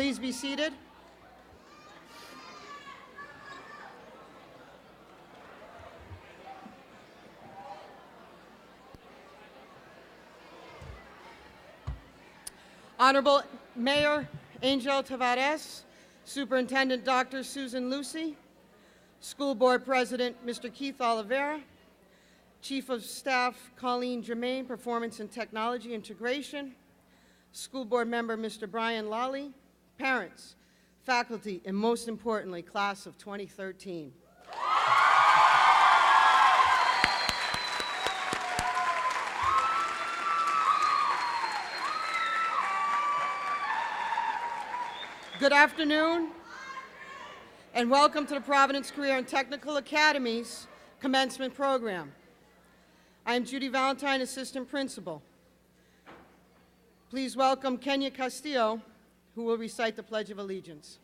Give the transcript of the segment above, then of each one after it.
Please be seated. Honorable Mayor Angel Tavares, Superintendent Dr. Susan Lucy, School Board President Mr. Keith Oliveira, Chief of Staff Colleen Germain, Performance and Technology Integration, School Board Member Mr. Brian Lally, parents, faculty, and most importantly, class of 2013. Good afternoon, and welcome to the Providence Career and Technical Academy's commencement program. I am Judy Valentine, Assistant Principal. Please welcome Kenya Castillo, who will recite the Pledge of Allegiance.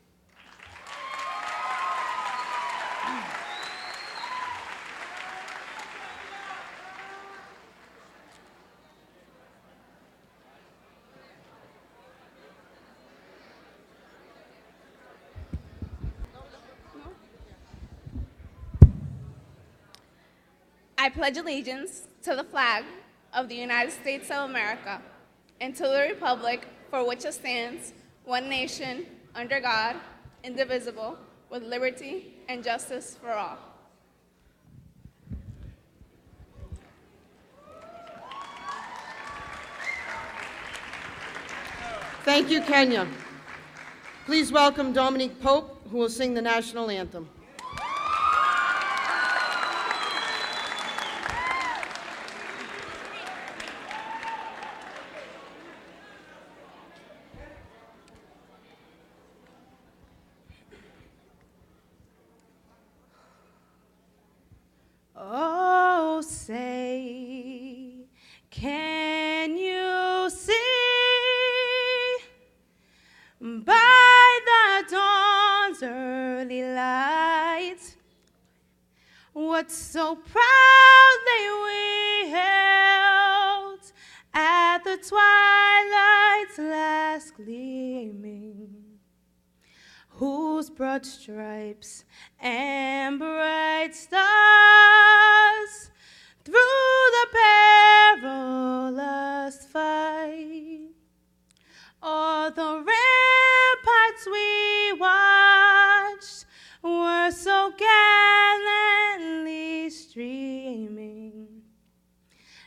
I pledge allegiance to the flag of the United States of America and to the republic for which it stands, one nation, under God, indivisible, with liberty and justice for all. Thank you, Kenya. Please welcome Dominique Pope, who will sing the national anthem. Oh, say, can you see by the dawn's early light what so proudly we held at the twilight's last gleaming, whose broad stripes and bright stars through the perilous fight, all the ramparts we watched were so gallantly streaming,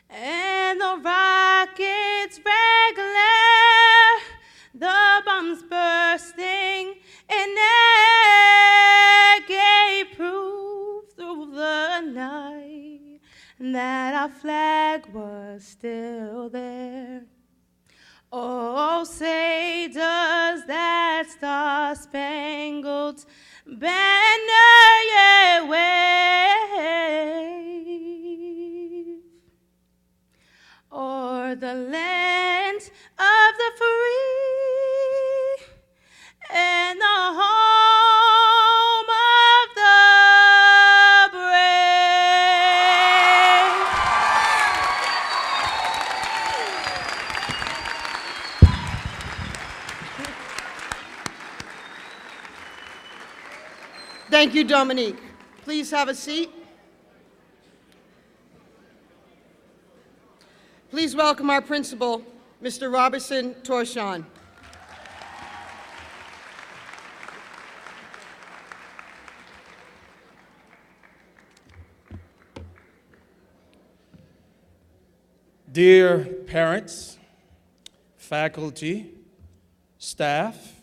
and the rockets' red glare, the bombs bursting in air, gave proof through the night that our flag was still there. Oh, say, does that star-spangled banner yet wave o'er the land of the free and the home of the brave? Thank you, Dominique. Please have a seat. Please welcome our principal, Mr. Robertson Torshon. Dear parents, faculty, staff,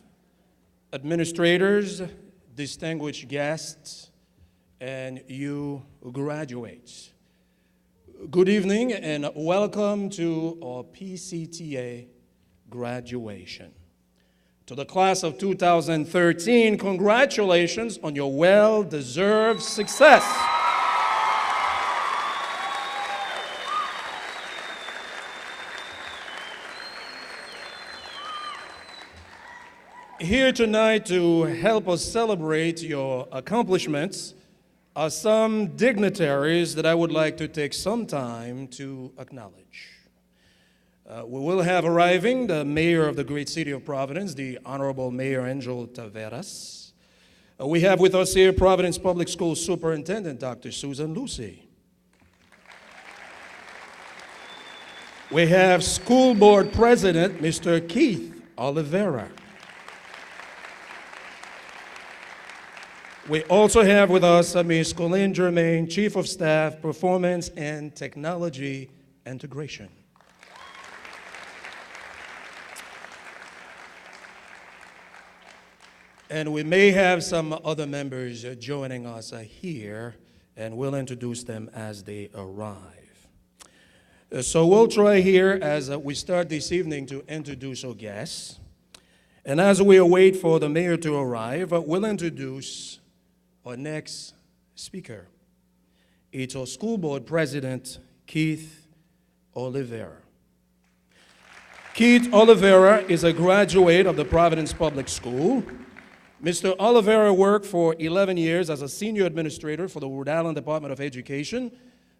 administrators, distinguished guests, and you graduates, good evening and welcome to our PCTA graduation. To the class of 2013, congratulations on your well-deserved success. Here tonight to help us celebrate your accomplishments are some dignitaries that I would like to take some time to acknowledge. We will have arriving the mayor of the great city of Providence, the Honorable Mayor Angel Taveras. We have with us here Providence Public School Superintendent, Dr. Susan Lucy. We have School Board President, Mr. Keith Oliveira. We also have with us Ms. Colleen Germain, Chief of Staff, Performance and Technology Integration. And we may have some other members joining us here, and we'll introduce them as they arrive. So we'll try here as we start this evening to introduce our guests. And as we await for the mayor to arrive, we'll introduce our next speaker. It's our school board president, Keith Oliveira. Keith Oliveira is a graduate of the Providence Public School. Mr. Oliveira worked for 11 years as a senior administrator for the Rhode Island Department of Education,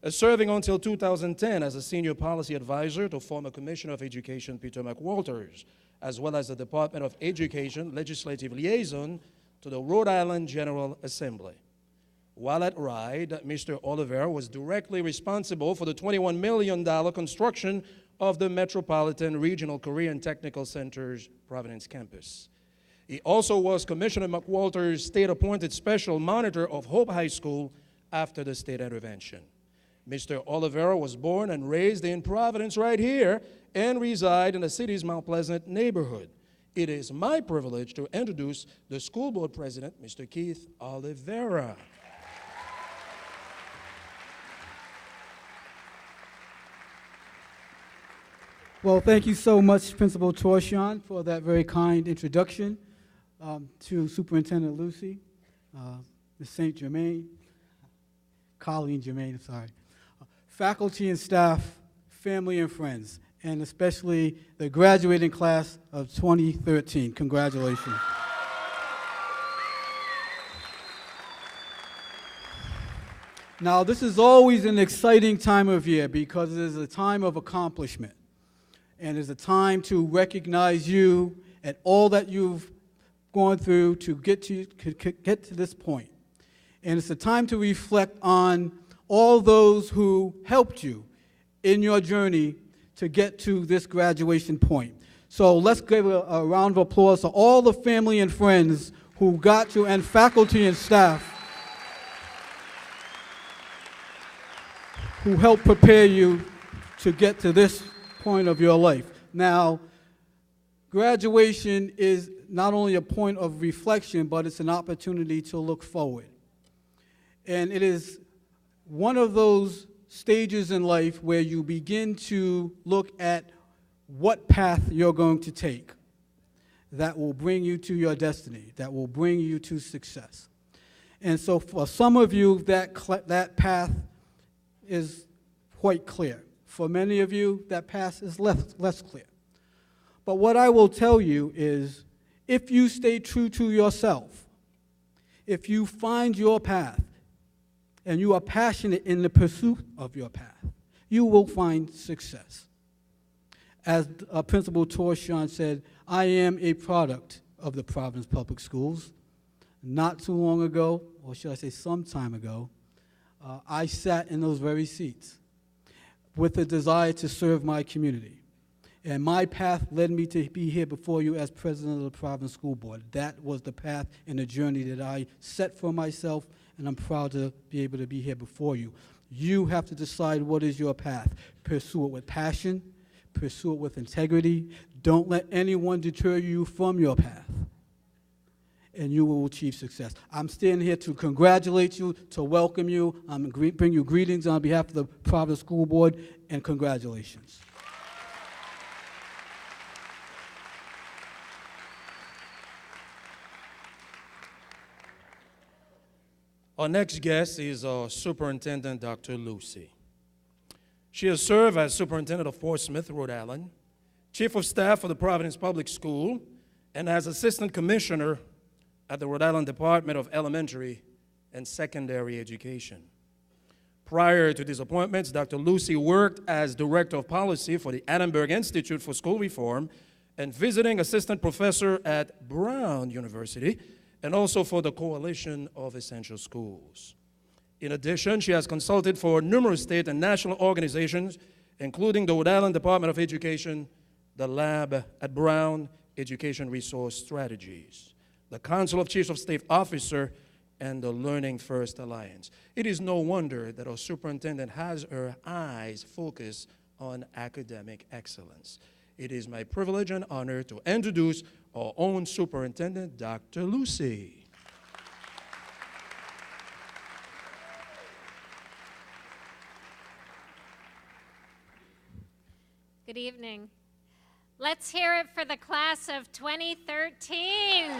serving until 2010 as a senior policy advisor to former Commissioner of Education Peter McWalters, as well as the Department of Education legislative liaison to the Rhode Island General Assembly. While at RIC, Mr. Oliveira was directly responsible for the $21 million construction of the Metropolitan Regional Career and Technical Center's Providence campus. He also was Commissioner McWalters' state-appointed special monitor of Hope High School after the state intervention. Mr. Oliveira was born and raised in Providence right here and reside in the city's Mount Pleasant neighborhood. It is my privilege to introduce the school board president, Mr. Keith Oliveira. Well, thank you so much, Principal Torshawn, for that very kind introduction to Superintendent Lucy, Ms. St. Germain, Colleen Germain, I'm sorry, faculty and staff, family and friends, and especially the graduating class of 2013. Congratulations. Now, this is always an exciting time of year because it is a time of accomplishment. And it's a time to recognize you and all that you've gone through to get to this point. And it's a time to reflect on all those who helped you in your journey to get to this graduation point. So let's give a round of applause to all the family and friends who got you, and faculty and staff who helped prepare you to get to this point of your life. Now, graduation is not only a point of reflection, but it's an opportunity to look forward. And it is one of those stages in life where you begin to look at what path you're going to take that will bring you to your destiny, that will bring you to success. And so for some of you, that path is quite clear. For many of you, that path is less clear. But what I will tell you is, if you stay true to yourself, if you find your path, and you are passionate in the pursuit of your path, you will find success. As Principal Torshawn said, I am a product of the Providence Public Schools. Not too long ago, or should I say some time ago, I sat in those very seats with a desire to serve my community. And my path led me to be here before you as president of the Providence School Board. That was the path and the journey that I set for myself, and I'm proud to be able to be here before you. You have to decide what is your path. Pursue it with passion, pursue it with integrity. Don't let anyone deter you from your path, and you will achieve success. I'm standing here to congratulate you, to welcome you. I'm going to bring you greetings on behalf of the Providence School Board, and congratulations. Our next guest is our Superintendent, Dr. Lucy. She has served as Superintendent of Fort Smith, Rhode Island, Chief of Staff for the Providence Public School, and as Assistant Commissioner at the Rhode Island Department of Elementary and Secondary Education. Prior to these appointments, Dr. Lucy worked as Director of Policy for the Annenberg Institute for School Reform and visiting assistant professor at Brown University, and also for the Coalition of Essential Schools. In addition, she has consulted for numerous state and national organizations, including the Rhode Island Department of Education, the Lab at Brown, Education Resource Strategies, the Council of Chiefs of State Officer, and the Learning First Alliance. It is no wonder that our superintendent has her eyes focused on academic excellence. It is my privilege and honor to introduce our own superintendent, Dr. Lucy. Good evening. Let's hear it for the class of 2013.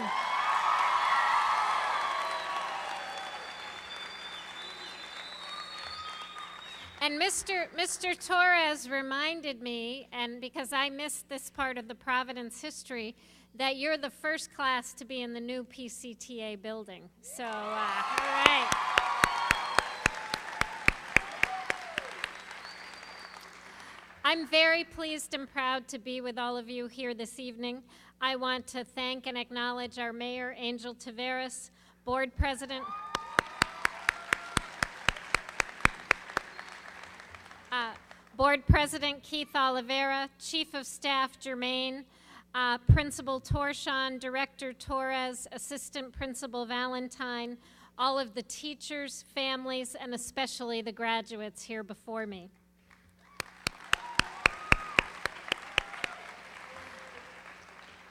And Mr. Torres reminded me, and because I missed this part of the Providence history, that you're the first class to be in the new PCTA building. So, all right. I'm very pleased and proud to be with all of you here this evening. I want to thank and acknowledge our Mayor, Angel Taveras, Board President, Keith Oliveira, Chief of Staff Germain, Principal Torshon, Director Torres, Assistant Principal Valentine, all of the teachers, families, and especially the graduates here before me.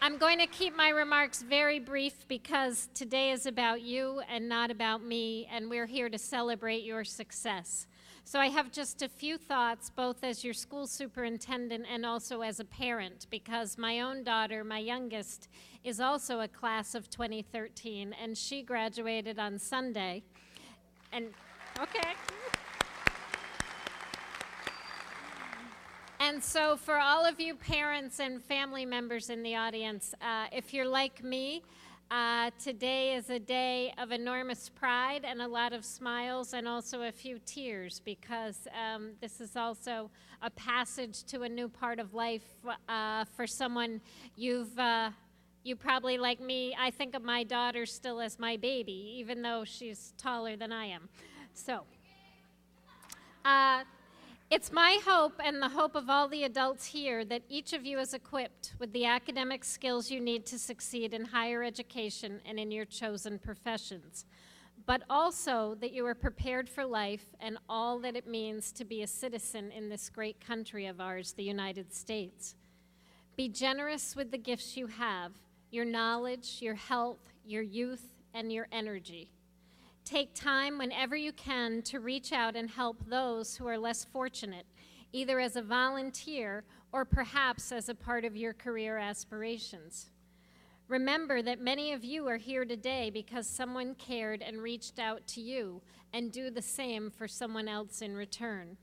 I'm going to keep my remarks very brief because today is about you and not about me, and we're here to celebrate your success. So I have just a few thoughts, both as your school superintendent and also as a parent, because my own daughter, my youngest, is also a class of 2013, and she graduated on Sunday. And, okay. And so for all of you parents and family members in the audience, if you're like me, today is a day of enormous pride and a lot of smiles and also a few tears, because this is also a passage to a new part of life for someone you probably, like me, I think of my daughter still as my baby, even though she's taller than I am. So, it's my hope and the hope of all the adults here that each of you is equipped with the academic skills you need to succeed in higher education and in your chosen professions, but also that you are prepared for life and all that it means to be a citizen in this great country of ours, the United States. Be generous with the gifts you have, your knowledge, your health, your youth, and your energy. Take time whenever you can to reach out and help those who are less fortunate, either as a volunteer or perhaps as a part of your career aspirations. Remember that many of you are here today because someone cared and reached out to you, and do the same for someone else in return.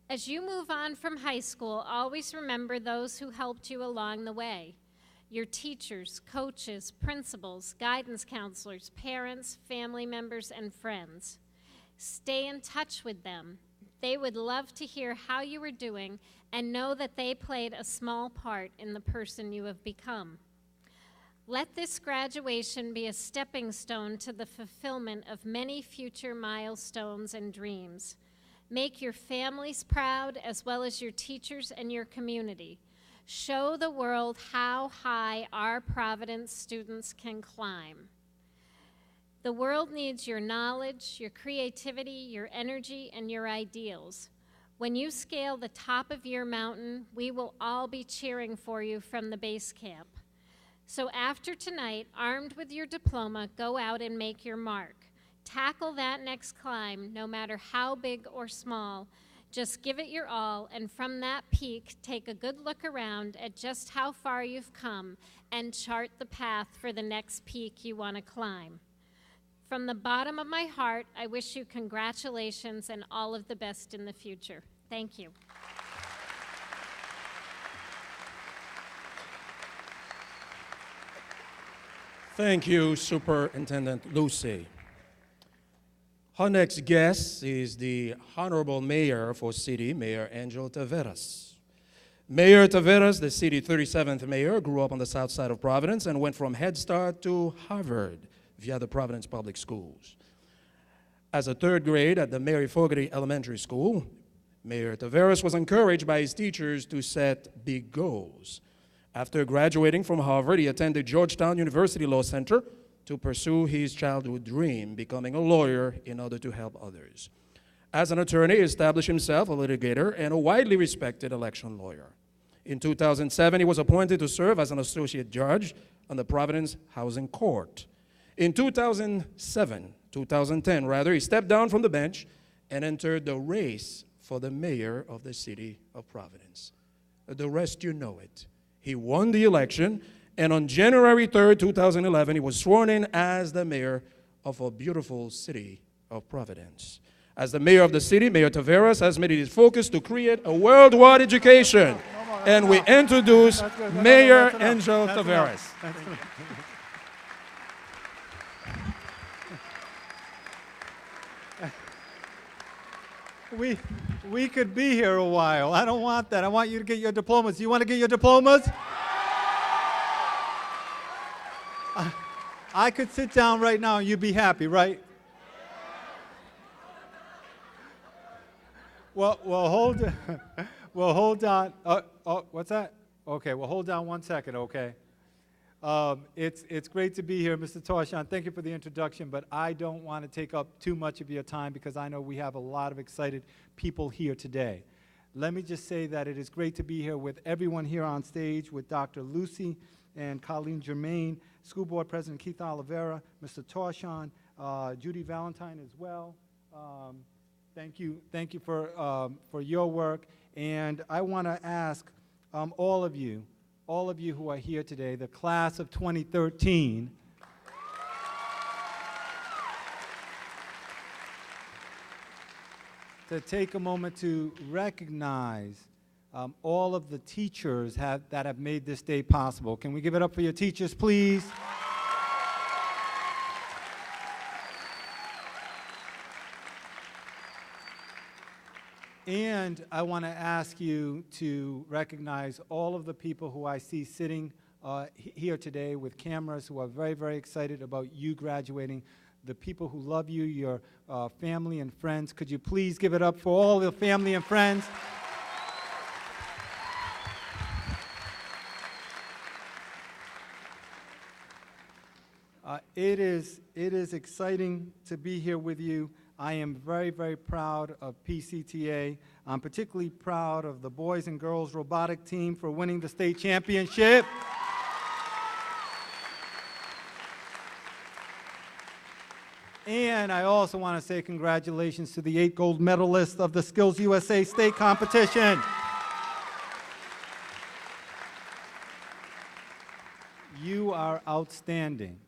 As you move on from high school, always remember those who helped you along the way. Your teachers, coaches, principals, guidance counselors, parents, family members, and friends. Stay in touch with them. They would love to hear how you were doing and know that they played a small part in the person you have become. Let this graduation be a stepping stone to the fulfillment of many future milestones and dreams. Make your families proud, as well as your teachers and your community. Show the world how high our Providence students can climb. The world needs your knowledge, your creativity, your energy, and your ideals. When you scale the top of your mountain, we will all be cheering for you from the base camp. So after tonight, armed with your diploma, go out and make your mark. Tackle that next climb, no matter how big or small. Just give it your all, and from that peak, take a good look around at just how far you've come and chart the path for the next peak you want to climb. From the bottom of my heart, I wish you congratulations and all of the best in the future. Thank you. Thank you, Superintendent Lucy. Our next guest is the Honorable Mayor for City, Mayor Angel Taveras. Mayor Taveras, the city's 37th mayor, grew up on the south side of Providence and went from Head Start to Harvard via the Providence Public Schools. As a third grade at the Mary Fogarty Elementary School, Mayor Taveras was encouraged by his teachers to set big goals. After graduating from Harvard, he attended Georgetown University Law Center to pursue his childhood dream, becoming a lawyer in order to help others. As an attorney, he established himself a litigator and a widely respected election lawyer. In 2007, he was appointed to serve as an associate judge on the Providence Housing Court. In 2010, he stepped down from the bench and entered the race for the mayor of the city of Providence. The rest, you know it. He won the election, and on January 3rd, 2011, he was sworn in as the mayor of our beautiful city of Providence. As the mayor of the city, Mayor Taveras has made it his focus to create a worldwide education. And we introduce Mayor Angel Taveras. We could be here a while. I don't want that. I want you to get your diplomas. You want to get your diplomas? I could sit down right now and you'd be happy, right? Well, hold on. What's that? Okay, well, hold on one second, okay? It's great to be here, Mr. Tarshan. Thank you for the introduction, but I don't want to take up too much of your time because I know we have a lot of excited people here today. Let me just say that it is great to be here with everyone here on stage, with Dr. Lucy and Colleen Germain, School Board President Keith Oliveira, Mr. Tarshan, Judy Valentine as well. Thank you for your work. And I want to ask all of you who are here today, the class of 2013, to take a moment to recognize all of the teachers that have made this day possible. Can we give it up for your teachers, please? And I want to ask you to recognize all of the people who I see sitting here today with cameras, who are very, very excited about you graduating, the people who love you, your family and friends. Could you please give it up for all the family and friends? It is exciting to be here with you. I am very, very proud of PCTA. I'm particularly proud of the boys and girls robotic team for winning the state championship. And I also want to say congratulations to the 8 gold medalists of the Skills USA state competition. You are outstanding.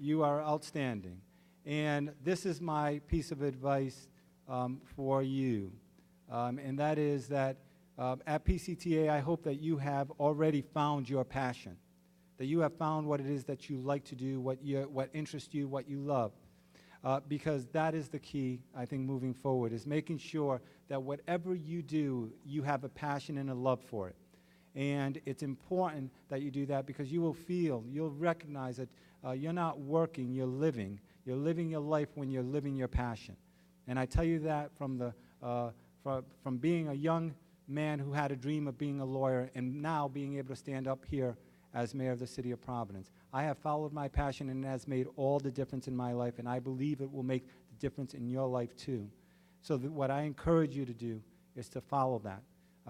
You are outstanding. And this is my piece of advice for you, and that is that at PCTA, I hope that you have already found your passion, that you have found what it is that you like to do, what interests you, what you love, because that is the key, I think, moving forward, is making sure that whatever you do, you have a passion and a love for it. And it's important that you do that because you will feel, you'll recognize that you're not working, you're living. You're living your life when you're living your passion. And I tell you that from being a young man who had a dream of being a lawyer and now being able to stand up here as mayor of the city of Providence. I have followed my passion and it has made all the difference in my life, and I believe it will make the difference in your life too. So what I encourage you to do is to follow that.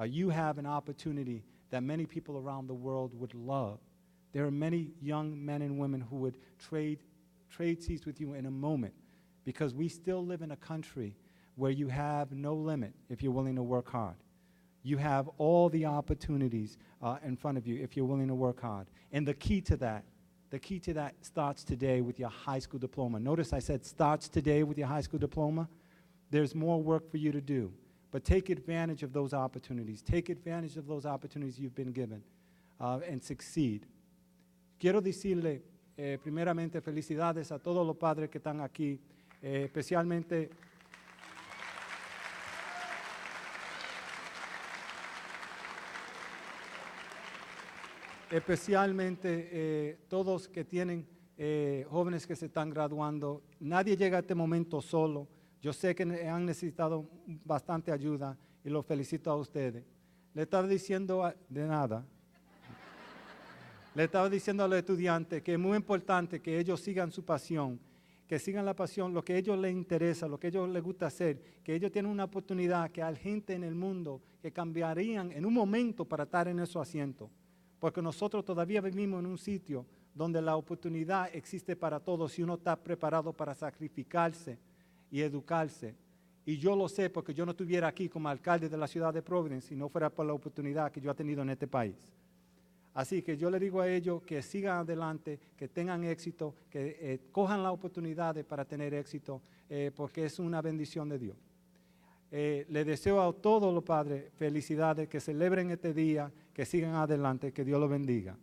You have an opportunity that many people around the world would love. There are many young men and women who would trade seats with you in a moment, because we still live in a country where you have no limit if you're willing to work hard. You have all the opportunities in front of you if you're willing to work hard. And the key to that starts today with your high school diploma. Notice I said starts today with your high school diploma. There's more work for you to do, but take advantage of those opportunities. Take advantage of those opportunities you've been given and succeed. Quiero decirle primeramente felicidades a todos los padres que están aquí especialmente todos que tienen jóvenes que se están graduando. Nadie llega a este momento solo. Yo sé que han necesitado bastante ayuda y los felicito a ustedes. Le estaba diciendo de nada. Le estaba diciendo a los estudiantes que es muy importante que ellos sigan su pasión, que sigan la pasión, lo que a ellos les interesa, lo que a ellos les gusta hacer, que ellos tienen una oportunidad, que hay gente en el mundo que cambiarían en un momento para estar en esos asientos. Porque nosotros todavía vivimos en un sitio donde la oportunidad existe para todos si uno está preparado para sacrificarse y educarse. Y yo lo sé porque yo no estuviera aquí como alcalde de la ciudad de Providence si no fuera por la oportunidad que yo he tenido en este país. Así que yo le digo a ellos que sigan adelante, que tengan éxito, que cojan las oportunidades para tener éxito, porque es una bendición de Dios. Le deseo a todos los padres felicidades, que celebren este día, que sigan adelante, que Dios los bendiga.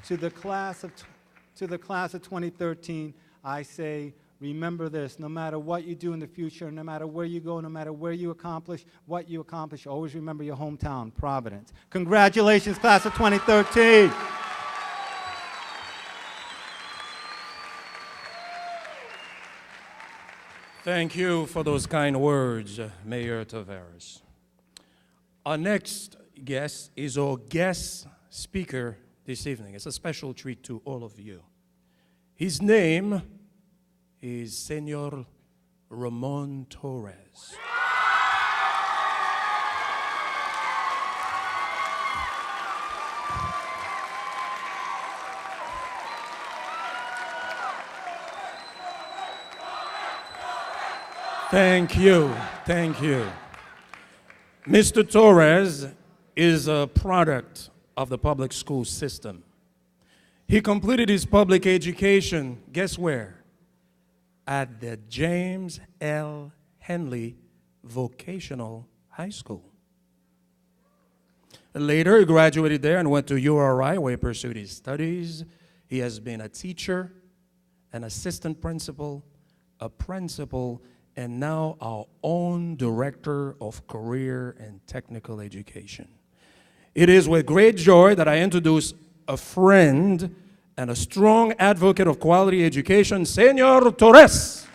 To the class of 2013, I say, remember this: no matter what you do in the future, no matter where you go, no matter where you accomplish, what you accomplish, always remember your hometown, Providence. Congratulations, class of 2013. Thank you for those kind words, Mayor Tavares. Our next guest is our guest speaker this evening. It's a special treat to all of you. His name is Senor Ramon Torres. Thank you, thank you. Mr. Torres is a product of the public school system. He completed his public education, guess where? At the James L. Henley Vocational High School. Later, he graduated there and went to URI, where he pursued his studies. He has been a teacher, an assistant principal, a principal, and now our own Director of Career and Technical Education. It is with great joy that I introduce a friend and a strong advocate of quality education, Senor Torres.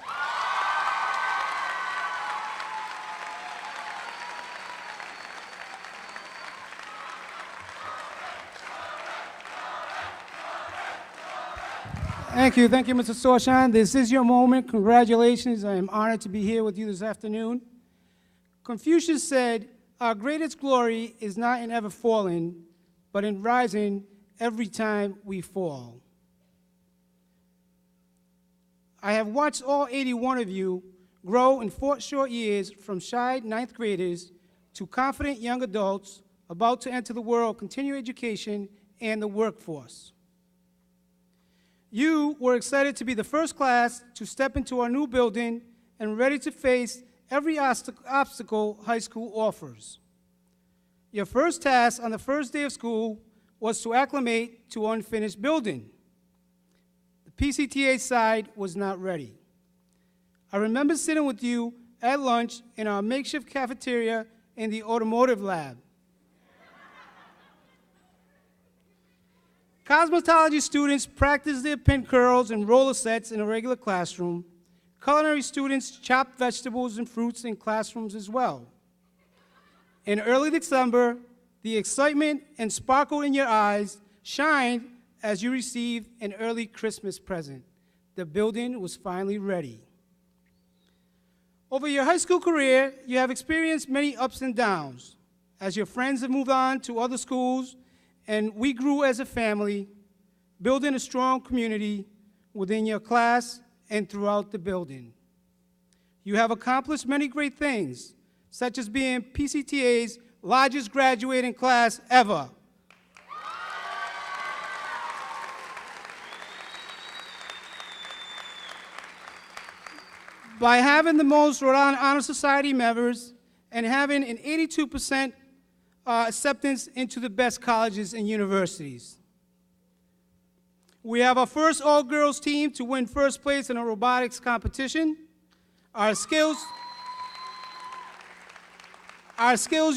Thank you, Mr. Sorshan. This is your moment. Congratulations. I am honored to be here with you this afternoon. Confucius said, "Our greatest glory is not in ever falling, but in rising every time we fall." I have watched all 81 of you grow in 4 short years from shy 9th graders to confident young adults about to enter the world, continue education, and the workforce. You were excited to be the first class to step into our new building and ready to face every obstacle high school offers. Your first task on the first day of school was to acclimate to unfinished building. The PCTA side was not ready. I remember sitting with you at lunch in our makeshift cafeteria in the automotive lab. Cosmetology students practice their pin curls and roller sets in a regular classroom. Culinary students chop vegetables and fruits in classrooms as well. In early December, the excitement and sparkle in your eyes shined as you received an early Christmas present. The building was finally ready. Over your high school career, you have experienced many ups and downs. As your friends have moved on to other schools, and we grew as a family, building a strong community within your class and throughout the building. You have accomplished many great things, such as being PCTA's largest graduating class ever. By having the most Rhode Island Honor Society members and having an 82% acceptance into the best colleges and universities. We have our first all-girls team to win first place in a robotics competition. Our Skills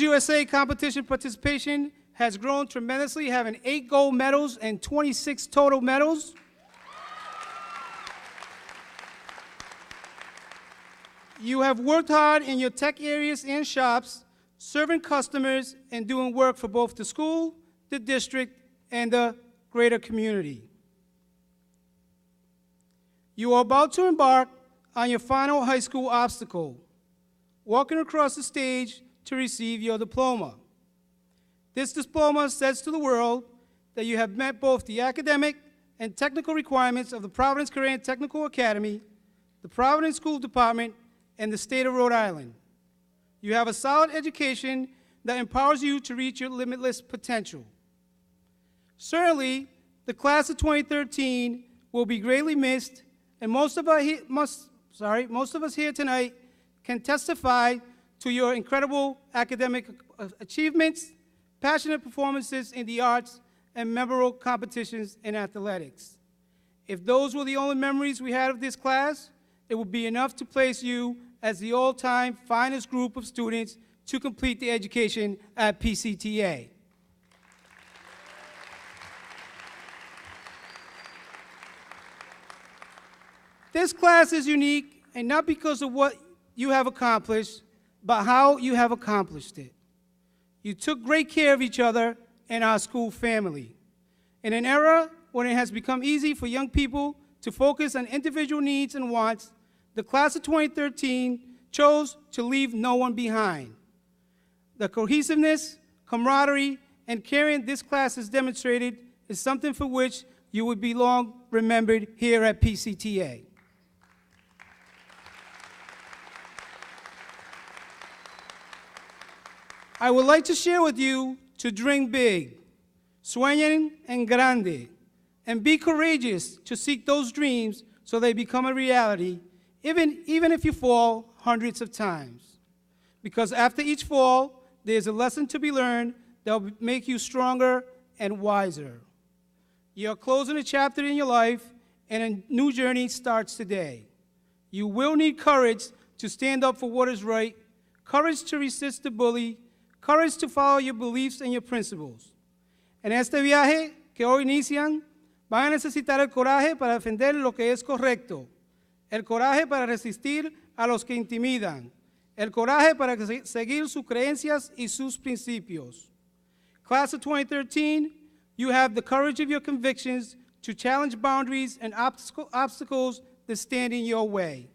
USA competition participation has grown tremendously, having 8 gold medals and 26 total medals. You have worked hard in your tech areas and shops, serving customers and doing work for both the school, the district, and the greater community. You are about to embark on your final high school obstacle, walking across the stage to receive your diploma. This diploma says to the world that you have met both the academic and technical requirements of the Providence Career and Technical Academy, the Providence School Department, and the state of Rhode Island. You have a solid education that empowers you to reach your limitless potential. Certainly, the class of 2013 will be greatly missed, and most of us here tonight can testify to your incredible academic achievements, passionate performances in the arts, and memorable competitions in athletics. If those were the only memories we had of this class, it would be enough to place you as the all-time finest group of students to complete the education at PCTA. This class is unique, and not because of what you have accomplished, but how you have accomplished it. You took great care of each other and our school family. In an era when it has become easy for young people to focus on individual needs and wants, the class of 2013 chose to leave no one behind. The cohesiveness, camaraderie, and caring this class has demonstrated is something for which you would be long remembered here at PCTA. I would like to share with you to dream big, sueñen en grande, and be courageous to seek those dreams so they become a reality, even if you fall hundreds of times. Because after each fall, there's a lesson to be learned that will make you stronger and wiser. You're closing a chapter in your life, and a new journey starts today. You will need courage to stand up for what is right, courage to resist the bully, courage to follow your beliefs and your principles. En este viaje que hoy inician, van a necesitar el coraje para defender lo que es correcto, el coraje para resistir a los que intimidan, el coraje para seguir sus creencias y sus principios. Class of 2013, you have the courage of your convictions to challenge boundaries and obstacles that stand in your way.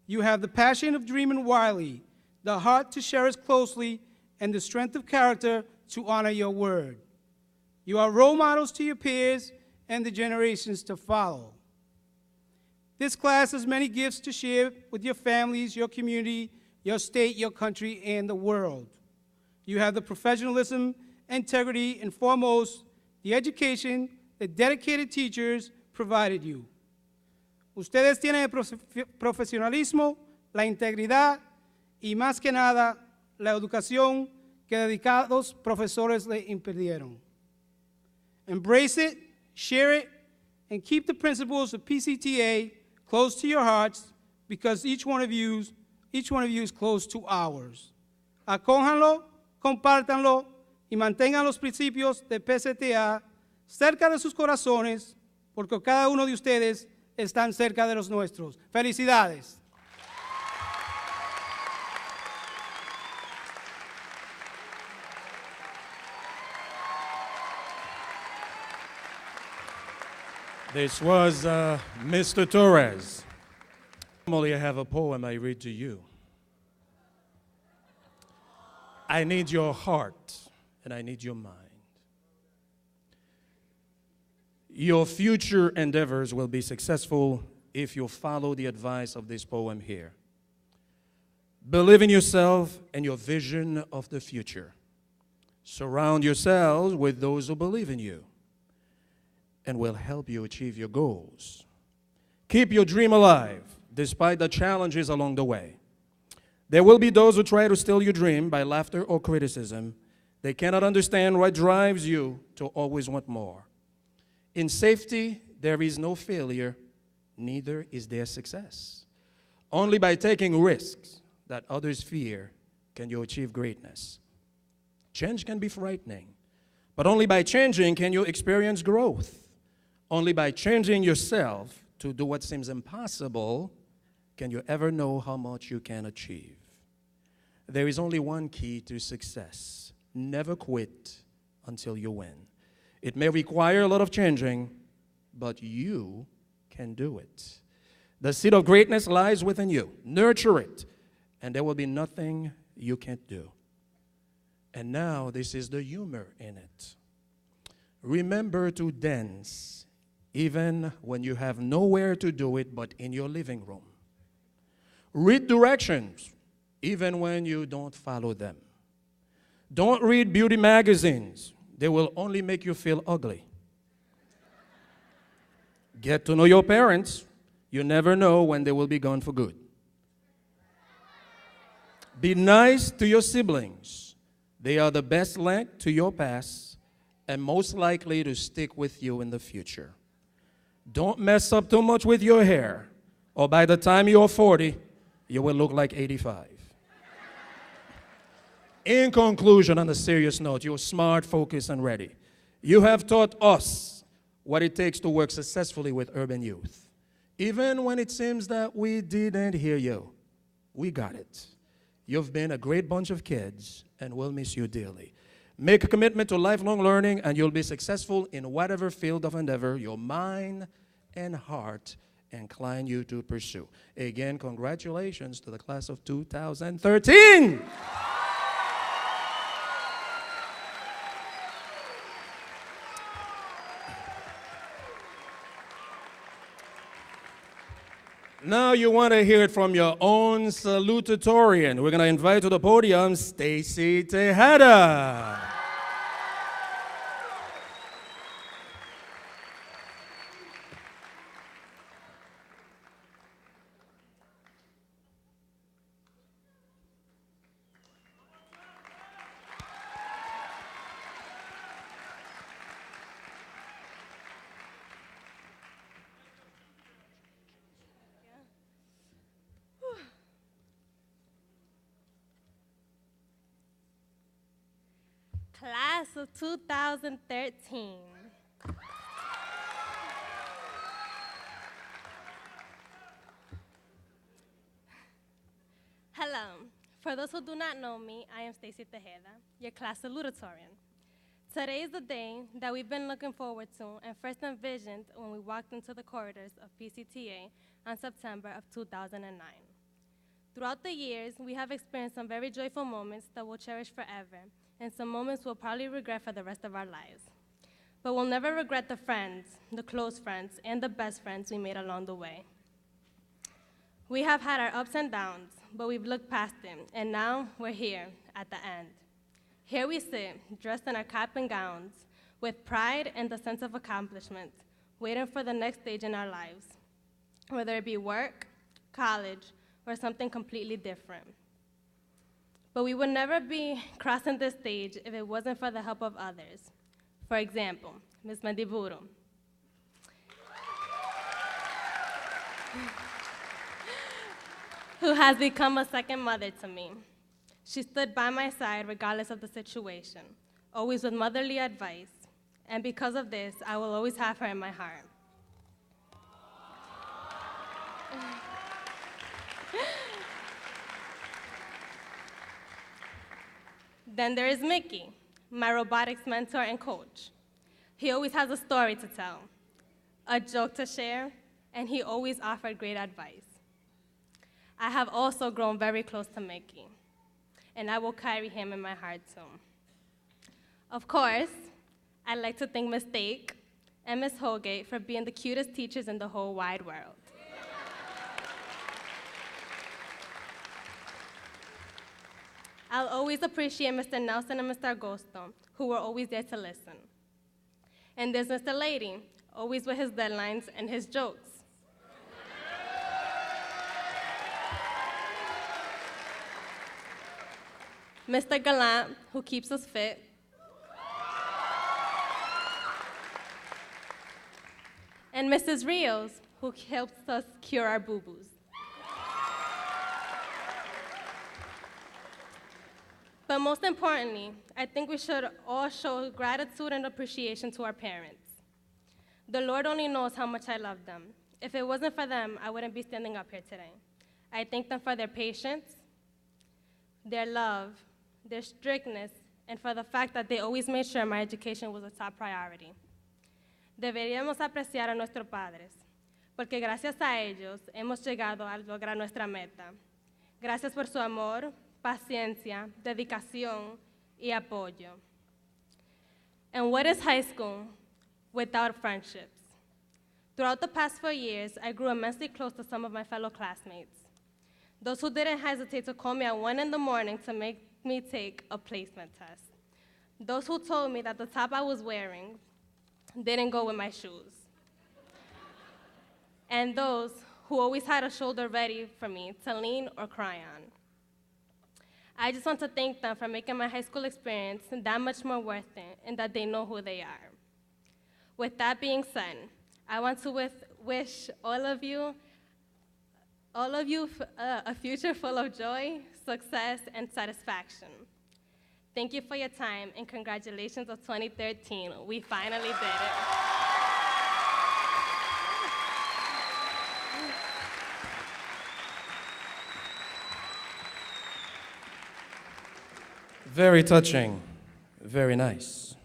You have the passion of dreaming wildly, the heart to cherish closely, and the strength of character to honor your word. You are role models to your peers and the generations to follow. This class has many gifts to share with your families, your community, your state, your country, and the world. You have the professionalism, integrity, and foremost, the education that dedicated teachers provided you. Ustedes tienen el profesionalismo, la integridad, y más que nada, la educación que dedicados profesores le impidieron. Embrace it, share it, and keep the principles of PCTA close to your hearts, because each one of you is close to ours. Acójanlo, compártanlo, y mantengan los principios de PCTA cerca de sus corazones, porque cada uno de ustedes están cerca de los nuestros. Felicidades. This was Mr. Torres. Normally, I have a poem I read to you. I need your heart, and I need your mind. Your future endeavors will be successful if you follow the advice of this poem here. Believe in yourself and your vision of the future. Surround yourselves with those who believe in you and will help you achieve your goals. Keep your dream alive despite the challenges along the way. There will be those who try to steal your dream by laughter or criticism. They cannot understand what drives you to always want more. In safety, there is no failure, neither is there success. Only by taking risks that others fear can you achieve greatness. Change can be frightening, but only by changing can you experience growth. Only by changing yourself to do what seems impossible can you ever know how much you can achieve. There is only one key to success. Never quit until you win. It may require a lot of changing, but you can do it. The seed of greatness lies within you. Nurture it, and there will be nothing you can't do. And now, this is the humor in it. Remember to dance, even when you have nowhere to do it but in your living room. Read directions, even when you don't follow them. Don't read beauty magazines. They will only make you feel ugly. Get to know your parents. You never know when they will be gone for good. Be nice to your siblings. They are the best link to your past and most likely to stick with you in the future. Don't mess up too much with your hair, or by the time you're 40, you will look like 85. In conclusion, on a serious note, you're smart, focused, and ready. You have taught us what it takes to work successfully with urban youth. Even when it seems that we didn't hear you, we got it. You've been a great bunch of kids, and we'll miss you dearly. Make a commitment to lifelong learning, and you'll be successful in whatever field of endeavor your mind and heart incline you to pursue. Again, congratulations to the class of 2013. Now you want to hear it from your own salutatorian. We're going to invite to the podium Stacy Tejada. Class of 2013. Hello. For those who do not know me, I am Stacy Tejeda, your class salutatorian. Today is the day that we've been looking forward to and first envisioned when we walked into the corridors of PCTA on September of 2009. Throughout the years, we have experienced some very joyful moments that we'll cherish forever, and some moments we'll probably regret for the rest of our lives. But we'll never regret the friends, the close friends, and the best friends we made along the way. We have had our ups and downs, but we've looked past them, and now we're here at the end. Here we sit, dressed in our cap and gowns, with pride and a sense of accomplishment, waiting for the next stage in our lives, whether it be work, college, or something completely different. But we would never be crossing this stage if it wasn't for the help of others. For example, Ms. Mandiburu, who has become a second mother to me. She stood by my side regardless of the situation, always with motherly advice. And because of this, I will always have her in my heart. Then there is Mickey, my robotics mentor and coach. He always has a story to tell, a joke to share, and he always offered great advice. I have also grown very close to Mickey, and I will carry him in my heart too. Of course, I'd like to thank Ms. Stake and Ms. Holgate for being the cutest teachers in the whole wide world. I'll always appreciate Mr. Nelson and Mr. Agosto, who were always there to listen. And there's Mr. Lady, always with his deadlines and his jokes. Mr. Gallant, who keeps us fit, and Mrs. Rios, who helps us cure our boo-boos. But most importantly, I think we should all show gratitude and appreciation to our parents. The Lord only knows how much I love them. If it wasn't for them, I wouldn't be standing up here today. I thank them for their patience, their love, their strictness, and for the fact that they always made sure my education was a top priority. Deberíamos apreciar a nuestros padres, porque gracias a ellos hemos llegado a lograr nuestra meta. Gracias por su amor, paciencia, dedicación, y apoyo. And what is high school without friendships? Throughout the past 4 years, I grew immensely close to some of my fellow classmates. Those who didn't hesitate to call me at 1 in the morning to make me take a placement test. Those who told me that the top I was wearing didn't go with my shoes. And those who always had a shoulder ready for me to lean or cry on. I just want to thank them for making my high school experience that much more worth it and that they know who they are. With that being said, I want to wish all of you a future full of joy, success, and satisfaction. Thank you for your time, and congratulations on 2013. We finally did it. Very touching, very nice.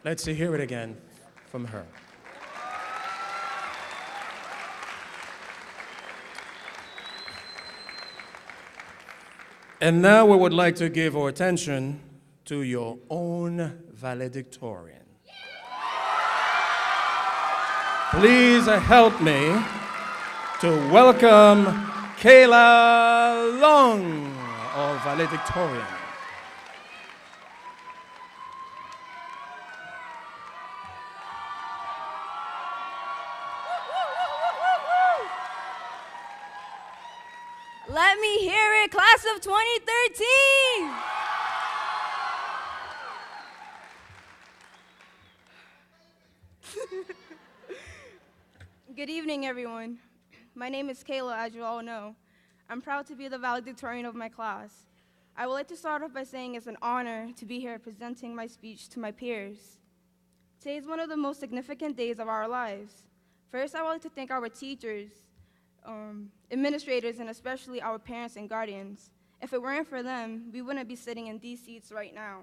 Let's hear it again from her. And now we would like to give our attention to your own valedictorian. Please help me to welcome Kayla Long, our valedictorian. Let me hear it, class of 2013. Good evening, everyone. My name is Kayla, as you all know. I'm proud to be the valedictorian of my class. I would like to start off by saying it's an honor to be here presenting my speech to my peers. Today is one of the most significant days of our lives. First, I would like to thank our teachers, administrators, and especially our parents and guardians. If it weren't for them, we wouldn't be sitting in these seats right now.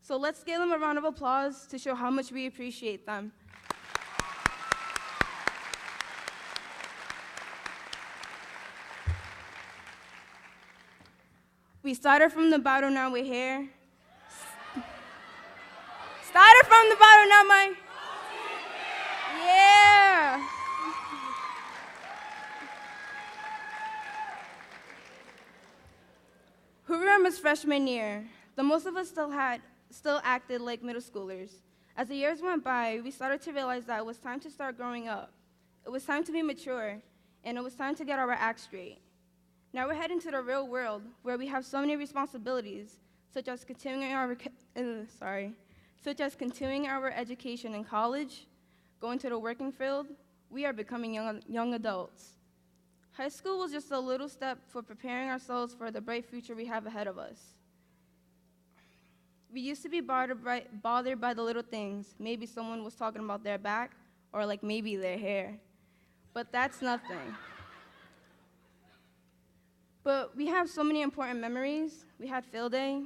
So let's give them a round of applause to show how much we appreciate them. We started from the bottom, now we're here. Started from the bottom, now my... Yeah! Who remembers freshman year? The most of us still acted like middle schoolers. As the years went by, we started to realize that it was time to start growing up. It was time to be mature, and it was time to get our act straight. Now we're heading to the real world, where we have so many responsibilities, such as continuing our education in college, going to the working field. We are becoming young adults. High school was just a little step for preparing ourselves for the bright future we have ahead of us. We used to be bothered by the little things. Maybe someone was talking about their back, or like maybe their hair. But that's nothing. But we have so many important memories. We had field day,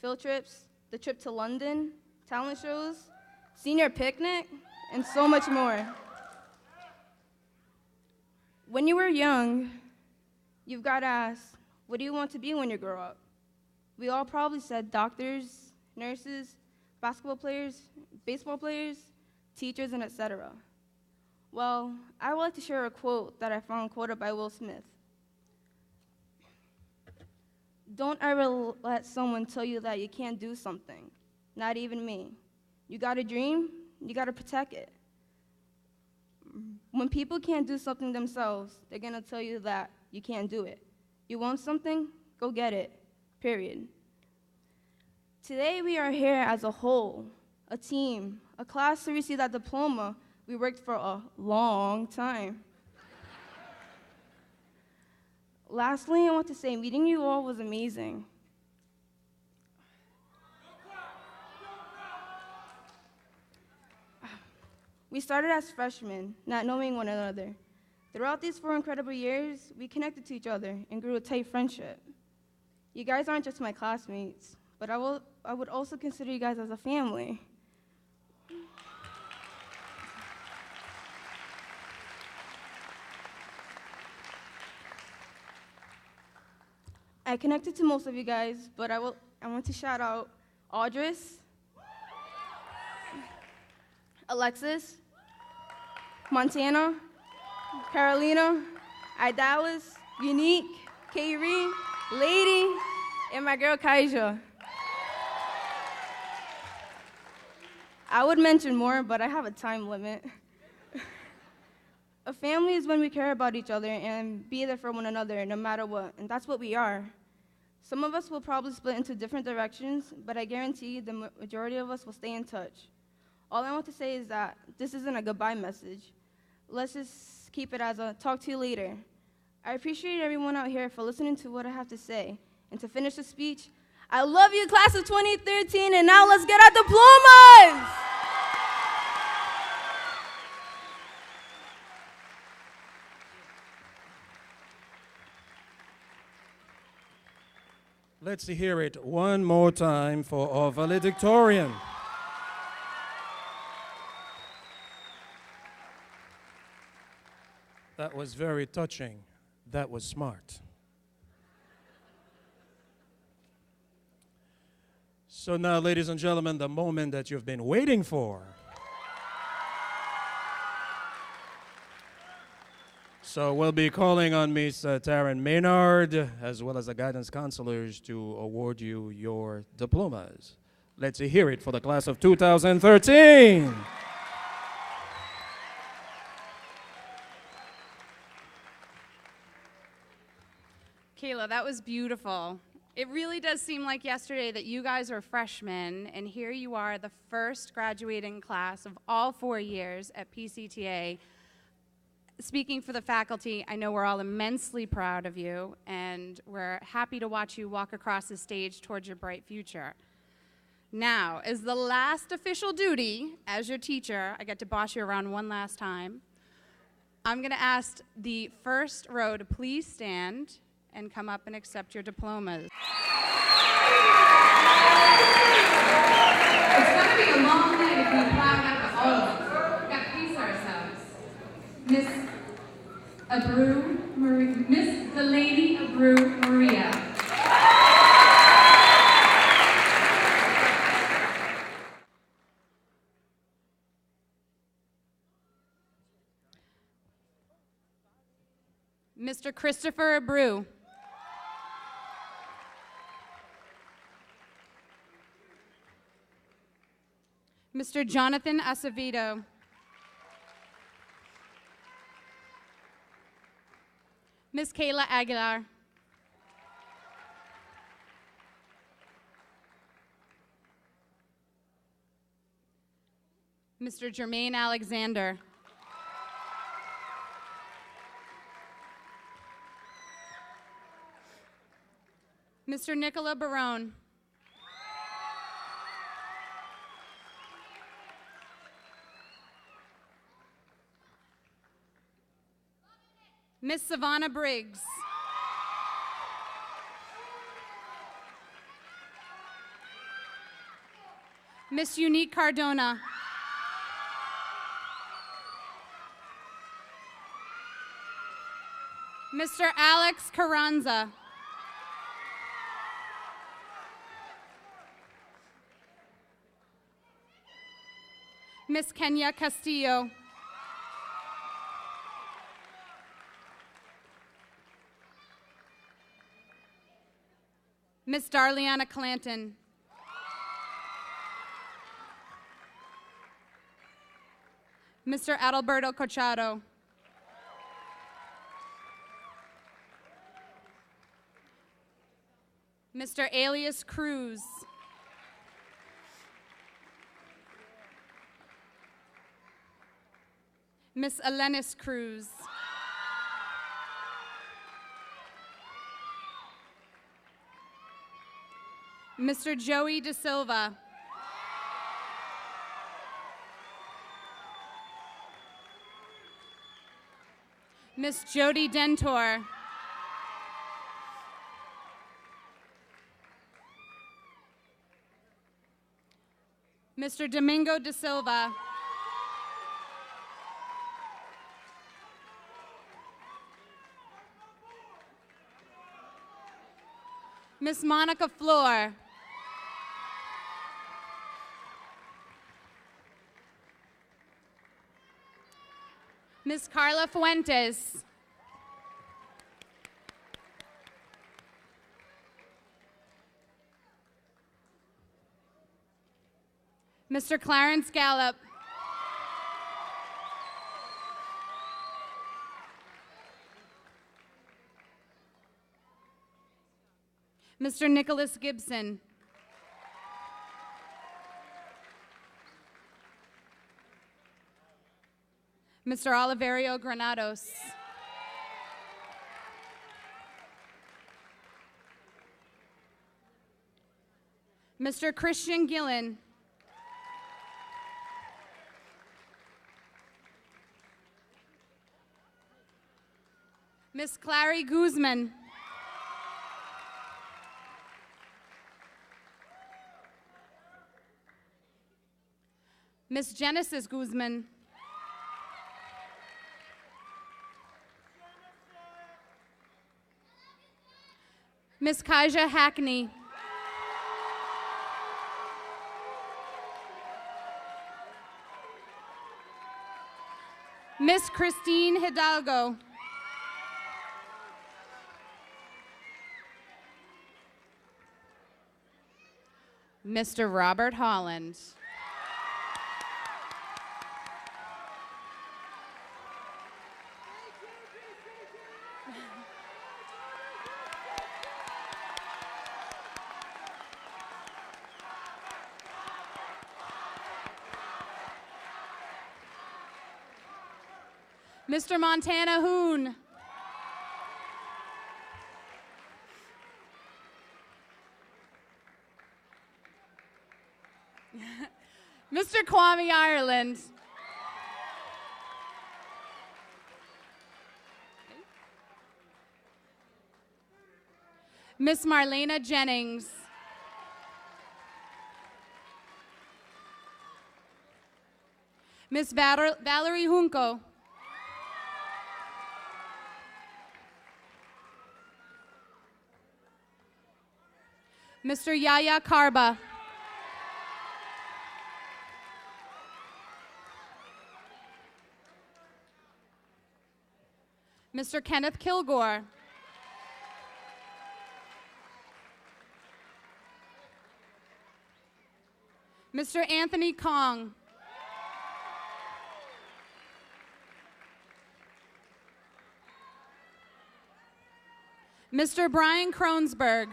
field trips, the trip to London, talent shows, senior picnic, and so much more. When you were young, you've got to ask, what do you want to be when you grow up? We all probably said doctors, nurses, basketball players, baseball players, teachers, and etc. Well, I would like to share a quote that I found quoted by Will Smith. Don't ever let someone tell you that you can't do something, not even me. You got a dream, you got to protect it. When people can't do something themselves, they're going to tell you that you can't do it. You want something? Go get it, period. Today we are here as a whole, a team, a class to receive that diploma we worked for a long time. Lastly, I want to say meeting you all was amazing. We started as freshmen, not knowing one another. Throughout these 4 incredible years, we connected to each other and grew a tight friendship. You guys aren't just my classmates, but I would also consider you guys as a family. I connected to most of you guys, but I want to shout out Audris, Alexis, Montana, Carolina, Idalis, Unique, Kairi, Lady, and my girl Kaija. I would mention more, but I have a time limit. A family is when we care about each other and be there for one another no matter what, and that's what we are. Some of us will probably split into different directions, but I guarantee the majority of us will stay in touch. All I want to say is that this isn't a goodbye message. Let's just keep it as a talk to you later. I appreciate everyone out here for listening to what I have to say. And to finish the speech, I love you, class of 2013, and now let's get our diplomas! Let's hear it one more time for our valedictorian. That was very touching. That was smart. So now, ladies and gentlemen, the moment that you've been waiting for. So we'll be calling on Miss Taryn Maynard, as well as the guidance counselors, to award you your diplomas. Let's hear it for the class of 2013. Kayla, that was beautiful. It really does seem like yesterday that you guys were freshmen, and here you are, the first graduating class of all 4 years at PCTA. Speaking for the faculty, I know we're all immensely proud of you, and we're happy to watch you walk across the stage towards your bright future. Now, as the last official duty, as your teacher, I get to boss you around one last time. I'm going to ask the first row to please stand and come up and accept your diplomas. It's going to be a long night if we clap at all of us. We've got to pace ourselves. Miss Abreu Maria, Miss the Lady Abreu Maria. Mr. Christopher Abreu. Mr. Jonathan Acevedo. Ms. Kayla Aguilar. Mr. Jermaine Alexander. Mr. Nicola Barone. Miss Savannah Briggs. Miss Unique Cardona. Mr. Alex Carranza. Miss Kenya Castillo. Miss Darliana Clanton. Mr. Adalberto Cochado. Mr. Alias Cruz. Miss Elenis Cruz. Mr. Joey De Silva. Miss Jody Dentor. Mr. Domingo De Silva. Miss Monica Floor. Miss Carla Fuentes. Mr. Clarence Gallup. Mr. Nicholas Gibson. Mr. Oliverio Granados. Mr. Christian Gillen. Miss Clary Guzman. Miss Genesis Guzman. Miss Kaja Hackney. Miss Christine Hidalgo. Mr. Robert Holland. Mr. Montana Hoon. Mr. Kwame Ireland. Miss Marlena Jennings. Miss Valerie Junco. Mr. Yaya Karba. Mr. Kenneth Kilgore. Mr. Anthony Kong. Mr. Brian Kronsberg.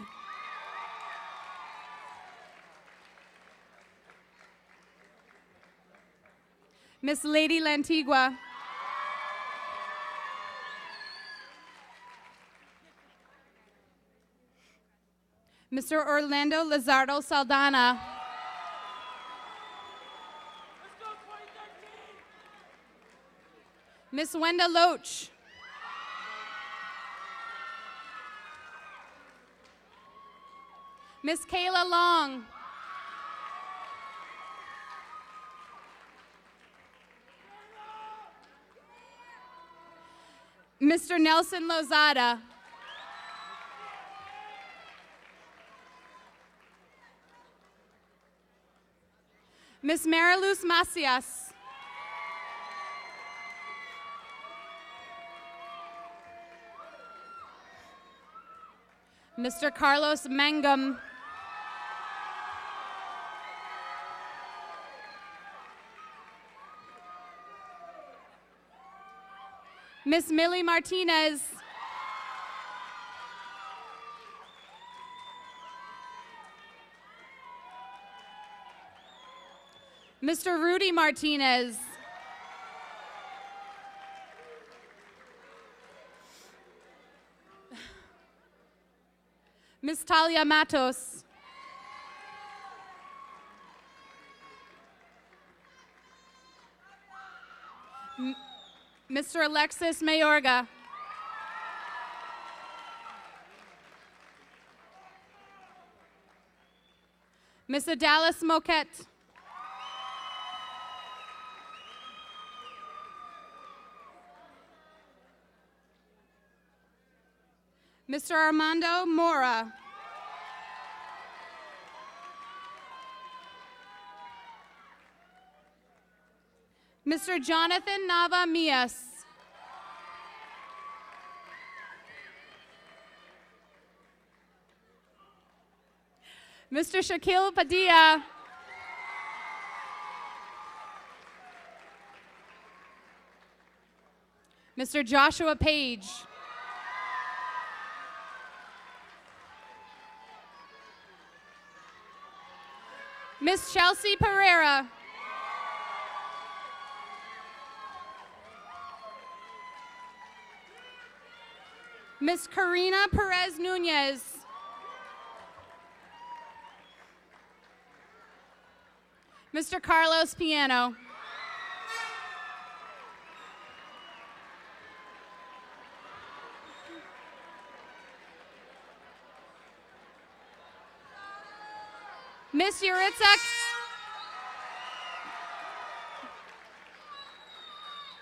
Miss Lady Lantigua. Mr. Orlando Lizardo Saldana. Miss Wenda Loach. Miss Kayla Long. Mr. Nelson Lozada. Miss Mariluz Macias. Mr. Carlos Mangum. Miss Millie Martinez. Mr. Rudy Martinez. Miss Talia Matos. Mr. Alexis Mayorga. Miss Dallas Moquette. Mr. Armando Mora. Mr. Jonathan Nava Mias. Mr. Shaquille Padilla. Mr. Joshua Page. Miss Chelsea Pereira. Miss Karina Perez Nunez. Mr. Carlos Piano.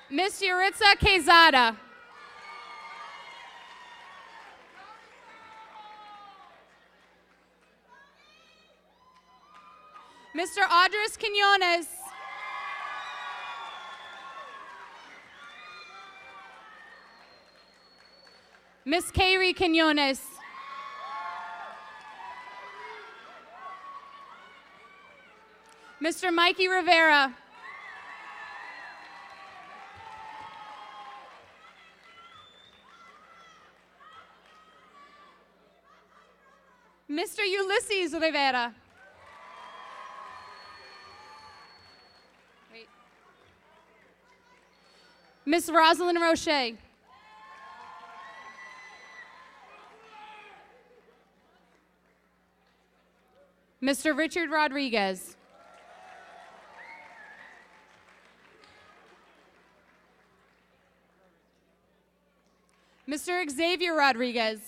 Miss Yuritsa Quezada. Mr. Audris Quinones. Miss Kayri Quinones. Mr. Mikey Rivera. Mr. Ulysses Rivera. Wait. Miss Rosalind Roche. Mr. Richard Rodriguez. Mr. Xavier Rodriguez.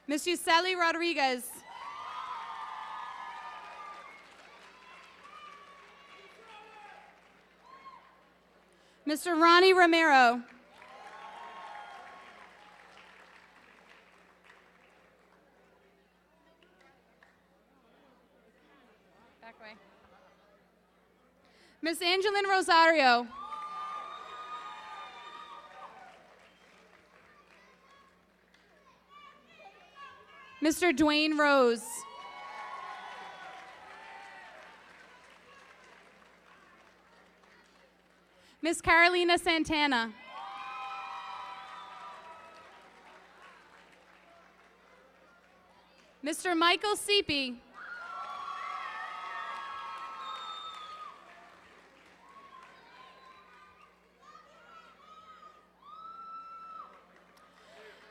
Miss Yuseli Rodriguez. Mr. Ronnie Romero. Back way. Miss Angeline Rosario. Mr. Dwayne Rose. Miss Carolina Santana. Mr. Michael Seepy.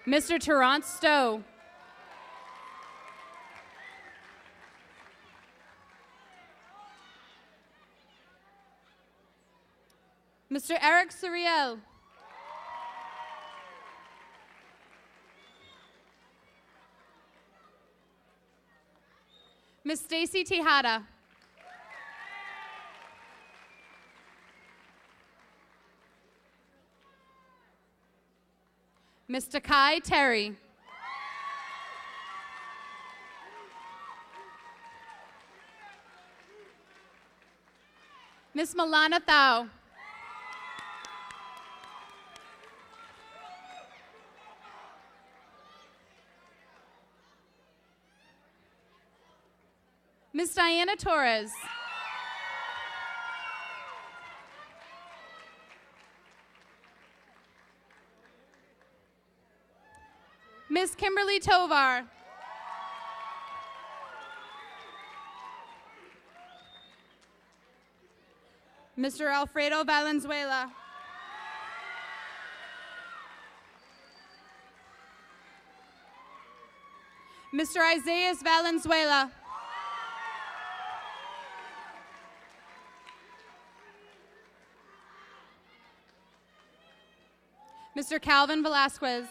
Mr. Terrence Stowe. Mr. Eric Suriel. Miss Stacy Tejada. Mr. Kai Terry. Miss Milana Thao. Miss Diana Torres. Miss Kimberly Tovar. Mr. Alfredo Valenzuela. Mr. Isaias Valenzuela. Mr. Calvin Velasquez.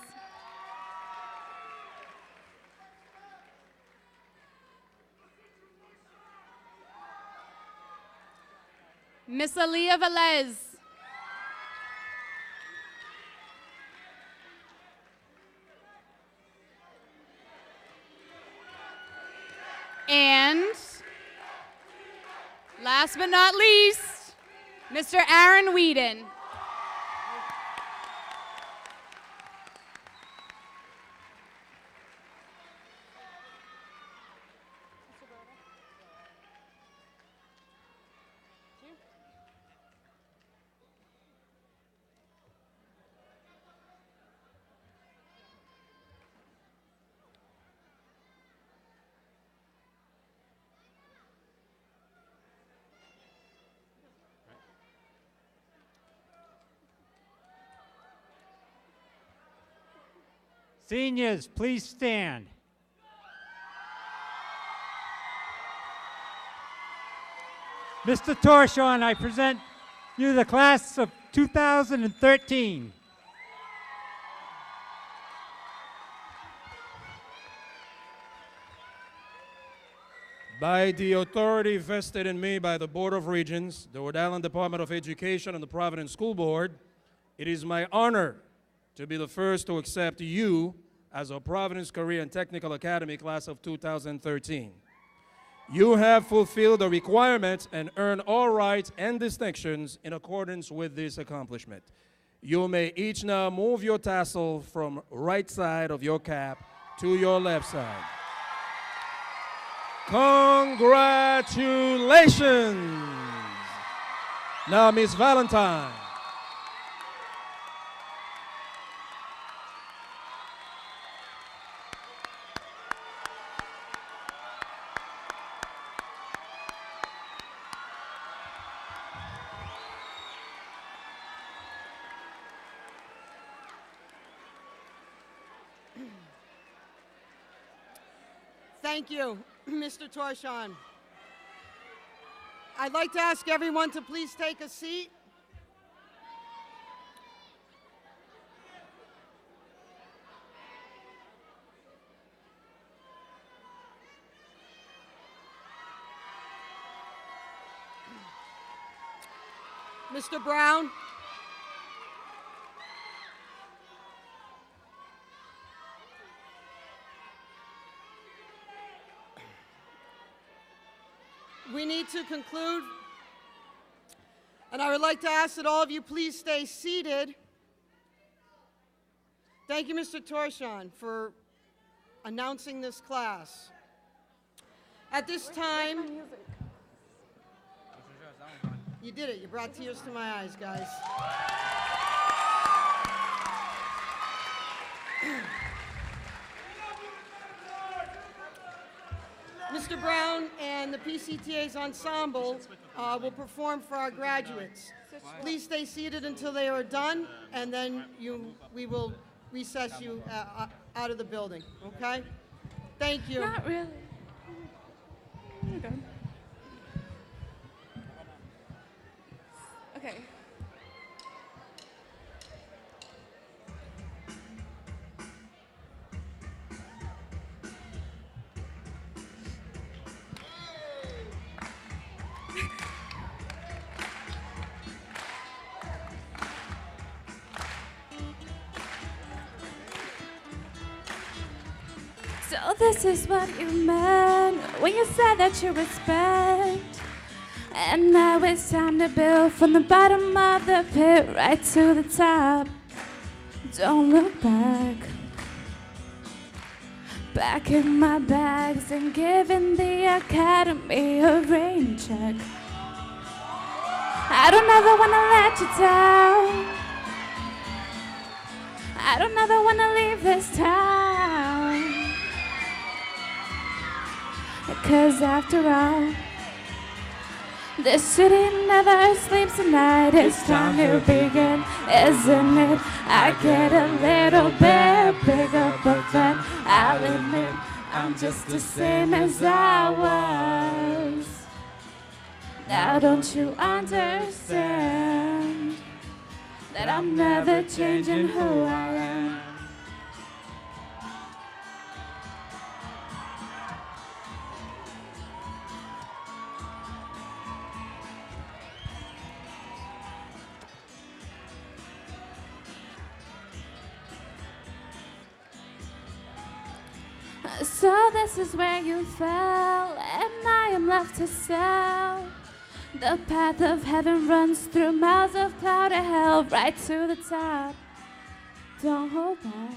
Miss Aaliyah Velez. And last but not least, Mr. Aaron Whedon. Seniors, please stand. Mr. Torshon, I present you the class of 2013. By the authority vested in me by the Board of Regents, the Rhode Island Department of Education, and the Providence School Board, it is my honor to be the first to accept you as a Providence Career and Technical Academy class of 2013. You have fulfilled the requirements and earned all rights and distinctions in accordance with this accomplishment. You may each now move your tassel from right side of your cap to your left side. Congratulations! Now, Miss Valentine. Thank you, Mr. Torshon. I'd like to ask everyone to please take a seat. Mr. Brown. We need to conclude, and I would like to ask that all of you please stay seated. Thank you, Mr. Torshon, for announcing this class. At this time, you did it. You brought tears to my eyes, guys. Mr. Brown and the PCTA's ensemble will perform for our graduates. Please stay seated until they are done, and then we will recess you out of the building, okay? Thank you. Not really. You're good. Okay. So this is what you meant when you said that you respect. And now it's time to build from the bottom of the pit right to the top. Don't look back. Packing my bags and giving the academy a rain check. I don't ever wanna let you down. I don't ever wanna leave this town. 'Cause after all, this city never sleeps at night. It's time to begin, isn't it? I get a little bit bigger, but then I'll admit I'm just the same as I was. Now don't you understand that I'm never changing who I am? So this is where you fell, and I am left to sell. The path of heaven runs through miles of cloud of hell, right to the top. Don't hold back.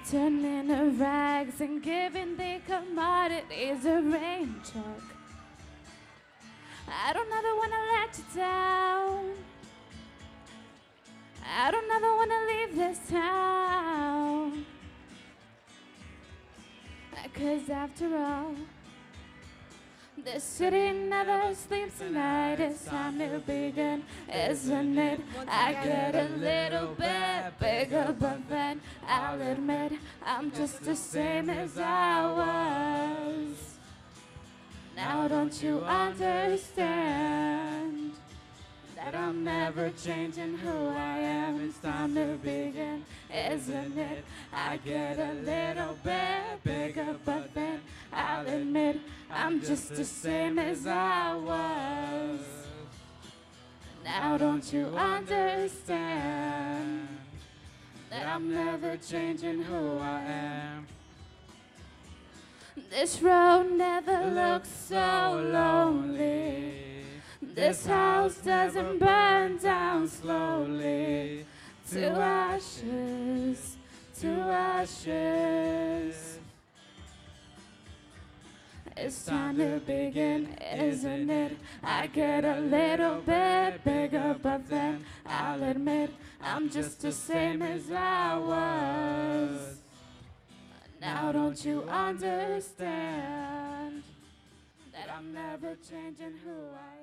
Turning the rags and giving the commodities a rain check. I don't ever want to let you down. I don't ever want to leave this town. 'Cause after all, this city never sleeps at night. It's time to begin, isn't it? I get a little bit bigger, but then I'll admit I'm just the same as I was. Now don't you understand that I'm never changing who I am? It's time to begin, isn't it? I get a little bit bigger, but then I'll admit I'm just the same as I was. Now don't you understand that I'm never changing who I am? This road never looks so lonely. This house doesn't burn down slowly. To ashes, to ashes. It's time to begin, isn't it? I get a little bit bigger, but then I'll admit I'm just the same as I was. Now don't you understand that I'm never changing who I am?